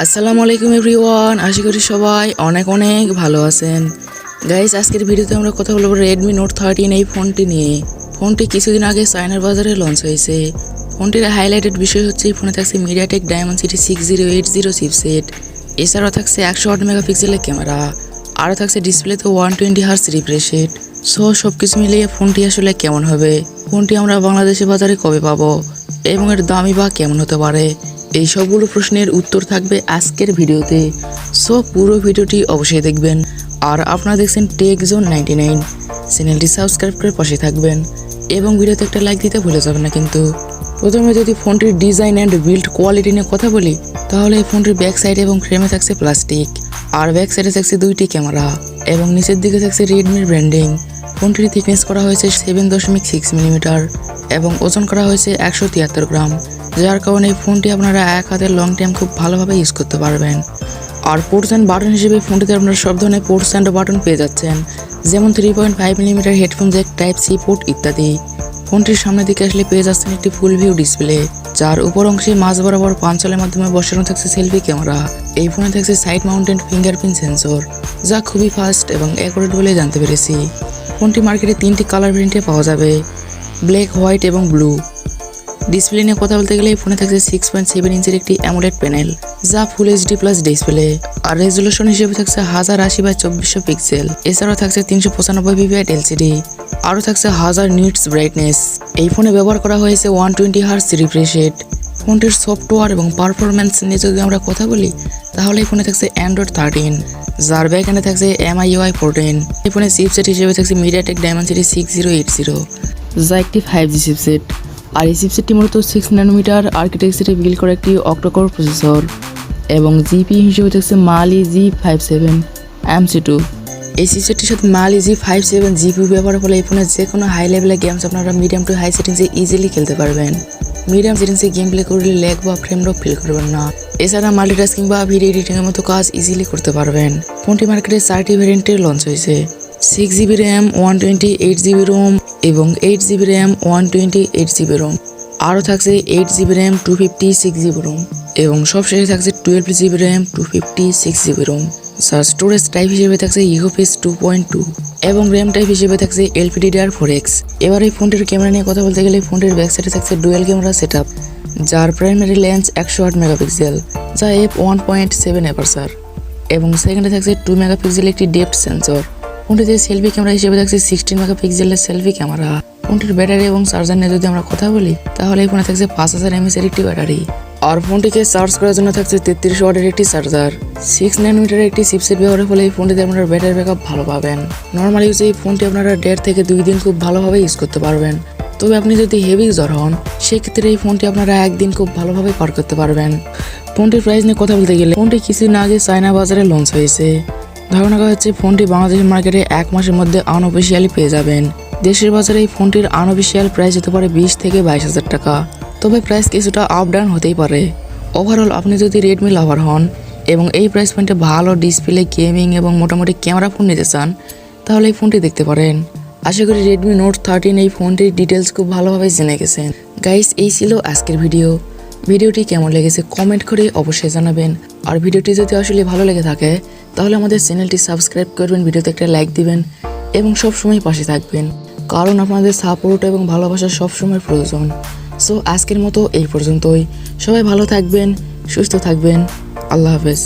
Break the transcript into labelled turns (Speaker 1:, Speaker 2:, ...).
Speaker 1: আসসালামু আলাইকুম এভরিওয়ান, আশা করি সবাই অনেক অনেক ভালো আছেন। গাইস, আজকের ভিডিওতে আমরা কথা বলবো Redmi Note 13 এই ফোনটি নিয়ে। ফোনটি কিছুদিন আগে চায়নার বাজারে লঞ্চ হয়েছে। ফোনটির হাইলাইটেড বিষয় হচ্ছে এই ফোনে থাকছে MediaTek Dimensity 6080 চিপসেট। এছাড়াও থাকছে 108 মেগাপিক্সেলের ক্যামেরা, আরও থাকছে ডিসপ্লেতে 120 Hz রিফ্রেশ রেট। সব কিছু মিলিয়ে ফোনটি আসলে কেমন হবে, ফোনটি আমরা বাংলাদেশের বাজারে কবে পাবো এবং এর দামই বা কেমন হতে পারে, এই সবগুলো প্রশ্নের উত্তর থাকবে আজকের ভিডিওতে। পুরো ভিডিওটি অবশ্যই দেখবেন। আর আপনারা দেখছেন টেক জোন 99, চ্যানেলটি সাবস্ক্রাইব করে পাশে থাকবেন এবং ভিডিওতে একটা লাইক দিতে ভুলে যাবেন না কিন্তু। প্রথমে যদি ফোনটির ডিজাইন অ্যান্ড বিল্ড কোয়ালিটি নিয়ে কথা বলি, তাহলে এই ফোনটির ব্যাক সাইড এবং ফ্রেমে থাকছে প্লাস্টিক, আর ব্যাক সাইডে থাকছে 2টি ক্যামেরা এবং নিচের দিকে থাকছে রেডমির ব্র্যান্ডিং। ফোনটির থিকনেস করা হয়েছে 7.6 মিলিমিটার এবং ওজন করা হয়েছে 173 গ্রাম, যার কারণে এই ফোনটি আপনারা এক হাতে লং টাইম খুব ভালোভাবে ইউজ করতে পারবেন। আর পোর্টস অ্যান্ড বাটন হিসেবে ফোনটিতে আপনারা সব ধরনের পোর্টস অ্যান্ড বাটন পেয়ে যাচ্ছেন, যেমন 3.5 millimetre headphone jack type C port ইত্যাদি। ফোনটির সামনের দিকে আসলে পেয়ে যাচ্ছেন একটি ফুল ভিউ ডিসপ্লে, যার উপর অংশে মাঝ বরাবর পাঞ্চলের মাধ্যমে বসানো থাকছে সেলফি ক্যামেরা। এই ফোনে থাকছে সাইড মাউন্টেড ফিঙ্গারপ্রিন্ট সেন্সর, যা খুবই ফাস্ট এবং অ্যাকুরেট বলে জানতে পেরেছি। ফোনটি মার্কেটে 3টি কালার ভেরিয়েন্টে পাওয়া যাবে, ব্ল্যাক, হোয়াইট এবং ব্লু। ডিসপ্লে নিয়ে কথা বলতে গেলে এই ফোনে থাকছে 6.7 ইঞ্চের একটি অ্যামোলেড প্যানেল, যা ফুল এইচডি প্লাস ডিসপ্লে, আর রেজুলেশন হিসেবে থাকছে 1080x2400 পিক্সেল। এছাড়াও থাকছে 395 ppi এলসিডি, আরও থাকছে 1000 নিটস ব্রাইটনেস। এই ফোনে ব্যবহার করা হয়েছে 120 Hz রিফ্রেশ রেট। ফোনটির সফটওয়্যার এবং পারফরম্যান্স নিয়ে যদি আমরা কথা বলি, তাহলে এই ফোনে থাকছে Android 13, যার ব্যাকএন্ডে থাকছে MIUI 14। এই ফোনে চিপসেট হিসেবে থাকছে MediaTek Dimensity 6080, যা একটি 5G চিপসেট। আর এই চিপসেটটি মূলত 6 ন্যানোমিটার আর্কিটেকচারে বিল্ড করা একটি অক্টোকোর প্রসেসর এবং জিপি হিসেবে থাকছে Mali G57 MC2। এই চিপসেটটির সাথে Mali G57 জিপি ব্যবহারের ফলে এই ফোনে যে কোনো হাই লেভেলের গেমস আপনারা মিডিয়াম টু হাই সেটিংসে ইজিলি খেলতে পারবেন। মিডিয়াম সেটিংসে গেম প্লে করলে ল্যাগ বা ফ্রেম ড্রপ ফিল করবেন না। এছাড়া মাল্টিটাস্কিং বা ভিডিও এডিটিংয়ের মতো কাজ ইজিলি করতে পারবেন। ফোনটি মার্কেটে 4টি ভ্যারিয়েন্টে লঞ্চ হয়েছে, 6GB RAM 128GB ROM এবং 8GB RAM 128GB ROM। আরও থাকছে 8GB RAM 256GB ROM এবং সবশেষে থাকছে 12GB RAM 256GB ROM। যার স্টোরেজ টাইপ হিসেবে থাকছে UFS 2.2 এবং র্যাম টাইপ হিসেবে থাকছে LPDDR4X। এবার এই ফোনটির ক্যামেরা নিয়ে কথা বলতে গেলে ফোনটির ব্যাক সাইডে থাকছে ডুয়েল ক্যামেরা সেটআপ, যার প্রাইমারি লেন্স 108 মেগাপিক্সেল, যা f1.7 অ্যাপারচার, এবং সেকেন্ডে থাকছে 2 মেগাপিক্সেল একটি ডেপথ সেন্সর। ফোনটিতে সেলফি ক্যামেরা হিসেবে থাকছে 16 মেগাপিক্সেলের সেলফি ক্যামেরা। ফোনটির ব্যাটারি এবং চার্জার নিয়ে যদি আমরা কথা বলি, তাহলে এই ফোনে থাকছে 5000 mAh এর একটি ব্যাটারি, আর ফোনটিকে চার্জ করার জন্য থাকছে 33 ওয়াটের একটি চার্জার। 6 ন্যানোমিটারের একটি চিপসেট ব্যবহারের ফলে এই ফোনটিতে আপনারা ব্যাটারি ব্যাকআপ ভালো পাবেন। নর্মাল ইউজে এই ফোনটি আপনারা 1.5 থেকে 2 দিন খুব ভালোভাবে ইউজ করতে পারবেন। তবে আপনি যদি হেভি ইউজার হন, সেক্ষেত্রে এই ফোনটি আপনারা একদিন খুব ভালোভাবে পার করতে পারবেন। ফোনটির প্রাইস নিয়ে কথা বলতে গেলে ফোনটি কিছুদিন আগে চায়না বাজারে লঞ্চ হয়েছে। ধারণা করা হচ্ছে ফোনটি বাংলাদেশের মার্কেটে 1 মাসের মধ্যে আনঅফিসিয়ালি পেয়ে যাবেন। দেশের বাজারে এই ফোনটির আনঅফিসিয়াল প্রাইস হতে পারে 20 থেকে 22 হাজার টাকা, তবে প্রাইস কিছুটা আপ ডাউন হতেই পারে। ওভারঅল আপনি যদি রেডমি লাভার হন এবং এই প্রাইস পয়েন্টে ভালো ডিসপ্লে, গেমিং এবং মোটামুটি ক্যামেরা ফোন নিতে চান, তাহলে এই ফোনটি দেখতে পারেন। আশা করি Redmi Note 13 এই ফোনটির ডিটেলস খুব ভালোভাবে জেনে গেছেন। গাইস, এই ছিল আজকের ভিডিওটি কেমন লেগেছে কমেন্ট করে অবশ্যই জানাবেন। আর ভিডিওটি যদি আসলে ভালো লেগে থাকে, তাহলে আমাদের চ্যানেলটি সাবস্ক্রাইব করবেন, ভিডিওতে একটা লাইক দিবেন এবং সবসময় পাশে থাকবেন, কারণ আপনাদের সাপোর্ট এবং ভালোবাসা সবসময় প্রয়োজন। আজকের মতো এই পর্যন্তই। সবাই ভালো থাকবেন, সুস্থ থাকবেন। আল্লাহ হাফেজ।